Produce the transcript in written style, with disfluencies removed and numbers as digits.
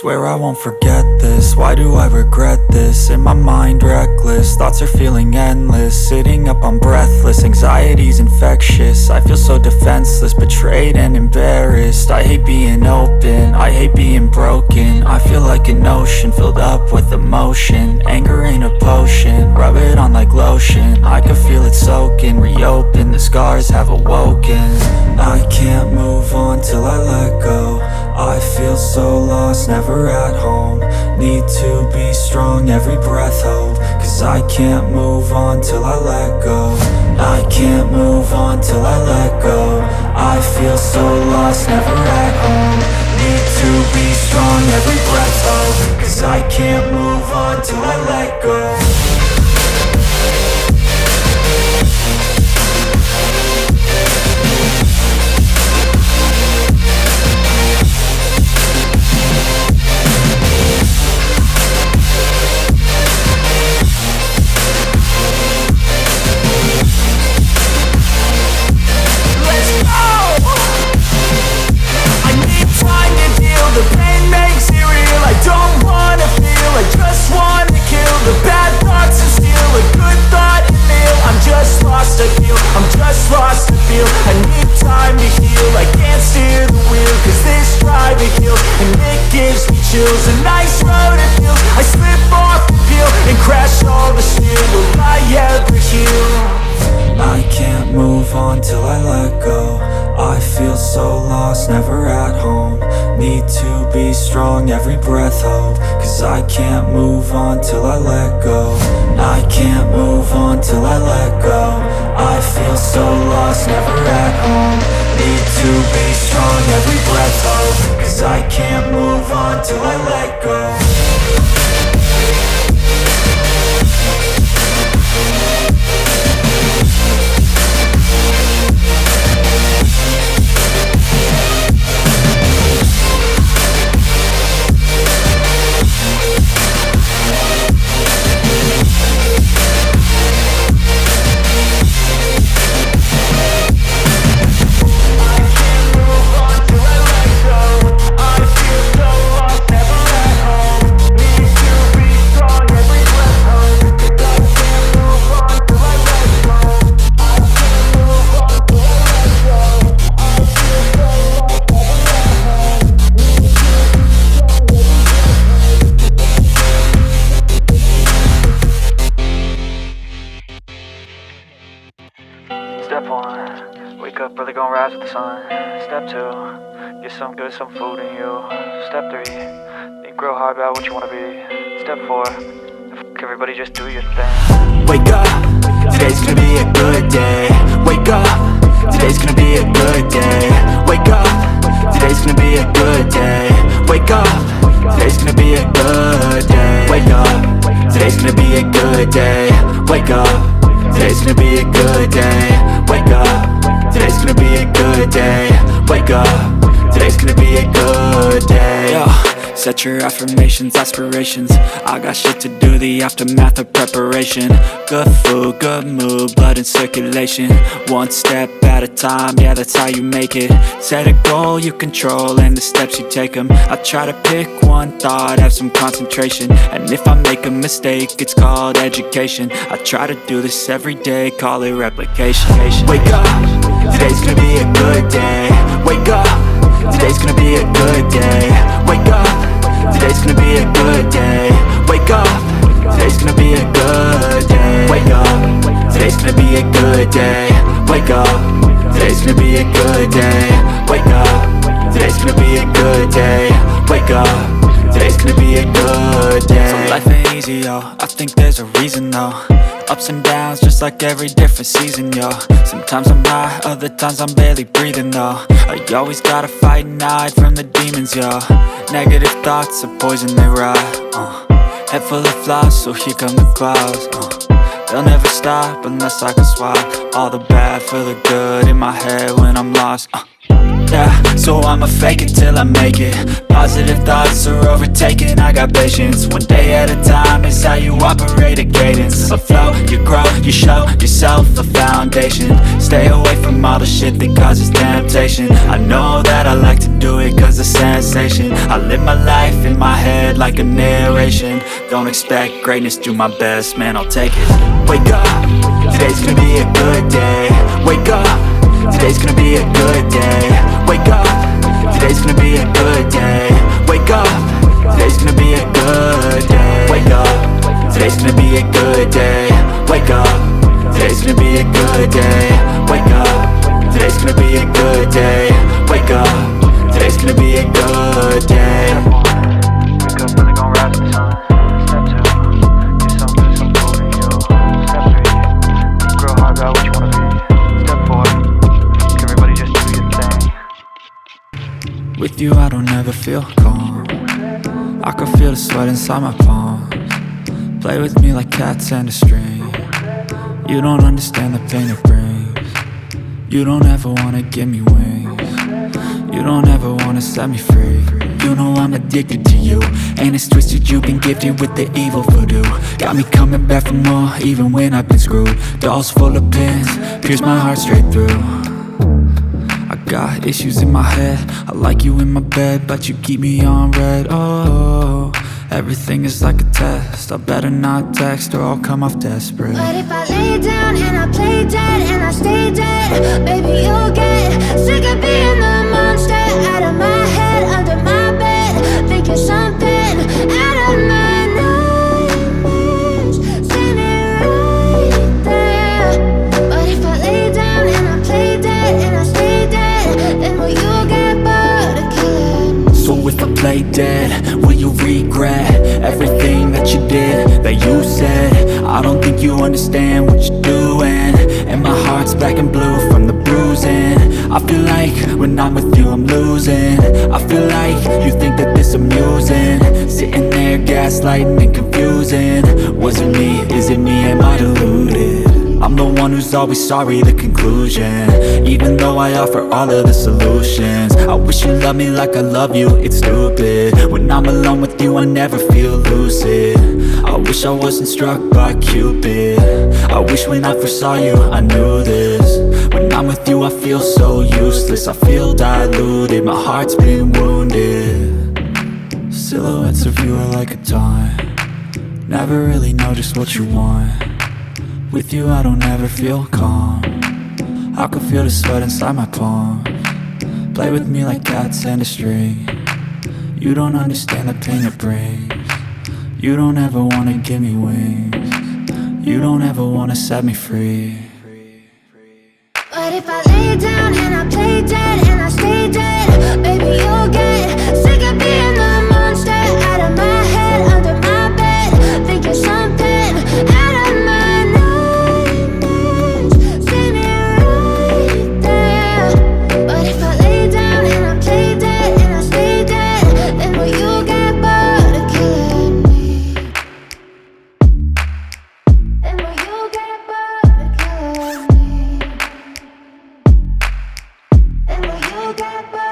Swear I won't forget this, why do I regret this? In my mind reckless, thoughts are feeling endless. Sitting up I'm breathless, anxiety's infectious. I feel so defenseless, betrayed and embarrassed. I hate being open, I hate being broken. I feel like an ocean filled up with emotion. Anger ain't a potion, rub it on like lotion. I can feel it soaking, reopen, the scars have awoken. I can't move on till I let go. I feel so lost, never at home. Need to be strong, every breath hope. Cause I can't move on till I let go. I can't move on till I let go. I feel so lost, never at home. Need to be strong, every breath hope. Cause I can't move on till I let go. The pain makes it real, I don't wanna feel, I just wanna kill the bad thoughts and steal a good thought and feel. I'm just lost to feel, I'm just lost to feel. I need time to heal, I can't steer the wheel. Cause this drive it kills, and it gives me chills. A nice road it feels, I slip off the peel and crash all the steel. Will I ever heal? I can't move on till I let go. I feel so lost, never at home. Need to be strong, every breath hope. Cause I can't move on till I let go. I can't move on till I let go. I feel so lost, never at home. Need to be strong, every breath hope. Cause I can't move on till I let go. Step 1, wake up early, gon' rise with the sun. Step 2, get some good, some food in you. Step 3, think real hard about what you wanna be. Step 4, everybody just do your thing. Wake up, today's gonna be a good day. Wake up, today's gonna be a good day. Wake up, today's gonna be a good day. Wake up, today's gonna be a good day. Wake up, today's gonna be a good day. Wake up, today's gonna be a good day. Wake up, today's gonna be a good day. Wake up, today's gonna be a good day. Yeah. Set your affirmations, aspirations. I got shit to do, the aftermath of preparation. Good food, good mood, blood in circulation. One step at a time, yeah, that's how you make it. Set a goal you control and the steps you take them. I try to pick one thought, have some concentration. And if I make a mistake, it's called education. I try to do this every day, call it replication. Wake up, today's gonna be a good day. Wake up, today's gonna be a good day. Wake up, today's gonna be a good day. Wake up, today's gonna be a good day. Wake up, today's gonna be a good day. Wake up, today's gonna be a good day. Wake up, today's gonna be a good day. Wake up, today's gonna be a good day. So life ain't easy, yo, I think there's a reason though. Ups and downs, just like every different season, yo. Sometimes I'm high, other times I'm barely breathing, though. I always gotta fight and hide from the demons, yo. Negative thoughts are poison, they rot. Head full of flies, so here come the clouds. They'll never stop unless I can swap all the bad for the good in my head when I'm lost. Yeah, so I'ma fake it till I make it. Positive thoughts are overtaken, I got patience. One day at a time is how you operate a cadence. A flow, you grow, you show yourself a foundation. Stay away from all the shit that causes temptation. I know that I like to do it cause it's sensation. I live my life in my head like a narration. Don't expect greatness, do my best, man, I'll take it. Wake up, today's gonna be a good day. Wake up, today's gonna be a good day. Wake up, today's gonna be a good day. Wake up, today's gonna be a good day. Wake up, today's gonna be a good day. Wake up, today's gonna be a good day. Wake up, today's gonna be a good day. Wake up, today's gonna be a good day. Wake up, really gon' rise with the sun. Step 2, get some good, some food in you. Step 3, think real hard about what you wanna be. Step 4, everybody just do your thing. With you I don't ever feel calm. I can feel the sweat inside my palms. Play with me like cats and a string. You don't understand the pain it brings. You don't ever wanna give me wings. You don't ever wanna set me free. You know I'm addicted to you, and it's twisted, you've been gifted with the evil voodoo. Got me coming back for more, even when I've been screwed. Dolls full of pins, pierce my heart straight through. I got issues in my head, I like you in my bed, but you keep me on red. Oh, everything is like a test, I better not text or I'll come off desperate. But if I lay down and I play dead and I stay dead, baby you'll get sick of being the monster out of my head, under my bed, thinking something out of my nightmares, standing right there. But if I lay down and I play dead and I stay dead, then will you get bored of killing me? So if I play dead, will you regret everything that you did, that you said? I don't think you understand what you're doing, and my heart's black and blue from the bruising. I feel like when I'm with you I'm losing. I feel like you think that this amusing, sitting there gaslighting and confusing. Was it me? Is it me? Am I deluded? I'm the one who's always sorry, the conclusion. Even though I offer all of the solutions, I wish you loved me like I love you, it's stupid. When I'm alone with you I never feel lucid. I wish I wasn't struck by Cupid. I wish when I first saw you I knew this. When I'm with you I feel so useless, I feel diluted, my heart's been wounded. Silhouettes of you are like a taunt, never really know just what you want. With you I don't ever feel calm, I can feel the sweat inside my palms. Play with me like cats and a string. You don't understand the pain it brings. You don't ever wanna give me wings. You don't ever wanna set me free. But if I lay down and I play dead and I stay dead, baby you'll get sick of being the monster out of my head, under my bed, thinking something out of my nightmares, standing right there. But if I lay down and I play dead and I stay dead, then will you get bored of killing me? Then will you get bored of killing me? And will you get bored?